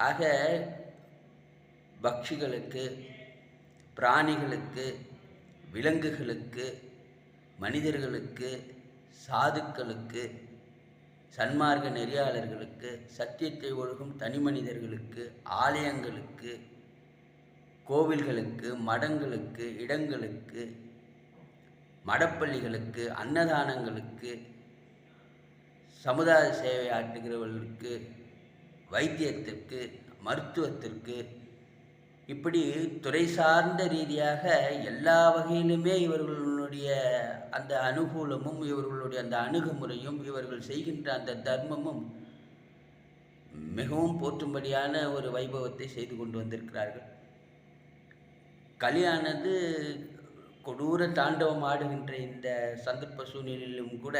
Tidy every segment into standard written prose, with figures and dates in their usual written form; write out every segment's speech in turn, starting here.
ஆக பக்ஷிகளுக்கு, பிராணிகளுக்கு, விலங்குகளுக்கு, மனிதர்களுக்கு, சாதுக்களுக்கு, சன்மார்க்க நெறியாளர்களுக்கு, சத்தியத்தை ஒழுகும் தனி மனிதர்களுக்கு, ஆலயங்களுக்கு, கோவில்களுக்கு, மடங்களுக்கு, இடங்களுக்கு, மடப்பள்ளிகளுக்கு, அன்னதானங்களுக்கு, சமுதாய சேவை ஆற்றுகிறவர்களுக்கு, வைத்தியத்திற்கு, மருத்துவத்திற்கு, இப்படி துறை சார்ந்த ரீதியாக எல்லா வகையிலுமே இவர்களுடைய அந்த அனுகூலமும், இவர்களுடைய அந்த அணுகுமுறையும், இவர்கள் செய்கின்ற அந்த தர்மமும் மிகவும் போற்றும்படியான ஒரு வைபவத்தை செய்து கொண்டு வந்திருக்கிறார்கள். கலியானது கொடூர தாண்டவம் ஆடுகின்ற இந்த சந்தர்ப்ப சூழ்நிலையிலும் கூட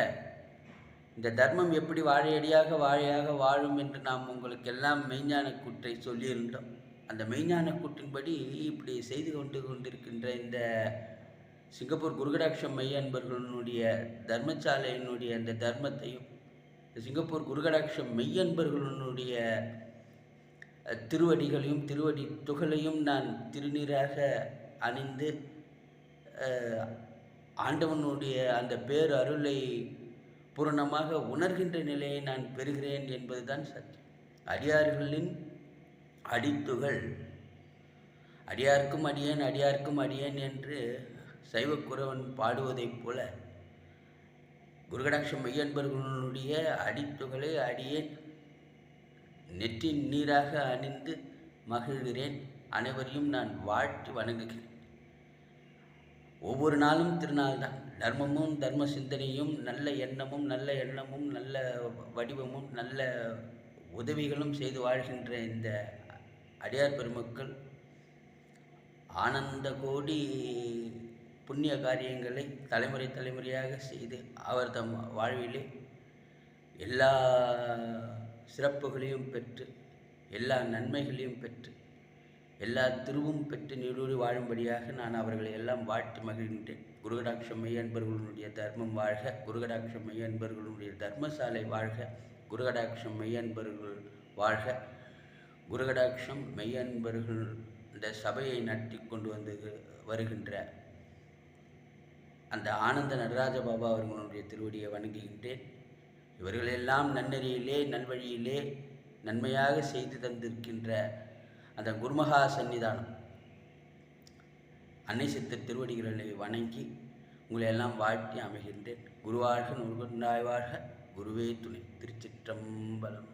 இந்த தர்மம் எப்படி வாழையடியாக வாழையாக வாழும் என்று நாம் உங்களுக்கெல்லாம் மெய்ஞான கூற்றை சொல்லியிருந்தோம். அந்த மெய்ஞான கூற்றின்படி இப்படி செய்து கொண்டிருக்கின்ற இந்த சிங்கப்பூர் குருகடாட்சம் மைய அன்பர்களுடைய தர்மசாலையினுடைய அந்த தர்மத்தையும், சிங்கப்பூர் குருகடாட்சம் மெய்யன்பர்களுடைய திருவடிகளையும் திருவடி துகளையும் நான் திருநீராக அணிந்து ஆண்டவனுடைய அந்த பேர் அருளை பூரணமாக உணர்கின்ற நிலையை நான் பெறுகிறேன் என்பதுதான் சத்தியம். அடியார்களின் அடித்துகள் அடியார்க்கும் அடியேன் அடியார்க்கும் அடியேன் என்று சைவக்குறவன் பாடுவதைப் போல குருகடாட்சம் மெய்யன்பர்களுடைய அடித்துகளை அடியேன் நெற்றி நீராக அணிந்து மகிழ்கிறேன். அனைவரையும் நான் வாழ்த்து வணங்குகிறேன். ஒவ்வொரு நாளும் திருநாள் தான். தர்மமும் தர்ம சிந்தனையும் நல்ல எண்ணமும் நல்ல வடிவமும் நல்ல உதவிகளும் செய்து வாழ்கின்ற இந்த அடியார் பெருமக்கள் ஆனந்த கோடி புண்ணிய காரியங்களை தலைமுறையாக செய்து அவர் தம் வாழ்விலே எல்லா சிறப்புகளையும் பெற்று, எல்லா நன்மைகளையும் பெற்று, எல்லா திருவும் பெற்று நீடூழி வாழும்படியாக நான் அவர்களை எல்லாம் வாழ்த்தி மகிழ்கின்றேன். குருகடாட்சம் மெய் அன்பர்களுடைய தர்மம் வாழ்க, குருகடாட்சம் மெய் அன்பர்களுடைய தர்மசாலை வாழ்க, குருகடாட்சம் மெய் அன்பர்கள் வாழ்க, குருகடாட்சம் மெய் அன்பர்கள் இந்த சபையை நடத்தி கொண்டு வருகின்ற அந்த ஆனந்த நடராஜ பாபா அவர்களுடைய திருவடியை வணங்குகின்றேன். இவர்களெல்லாம் நன்னெறியிலே நல்வழியிலே நன்மையாக செய்து தந்திருக்கின்ற அந்த குருமகா சன்னிதானம் அன்னை சித்தர் திருவடிகளை வணங்கி உங்களை எல்லாம் வாழ்த்தி அமைகின்றேன். குருவாழ்க, நூறுகொண்டாய் வாழ்க, குருவே துணை. திருச்சிற்றம்பலம்.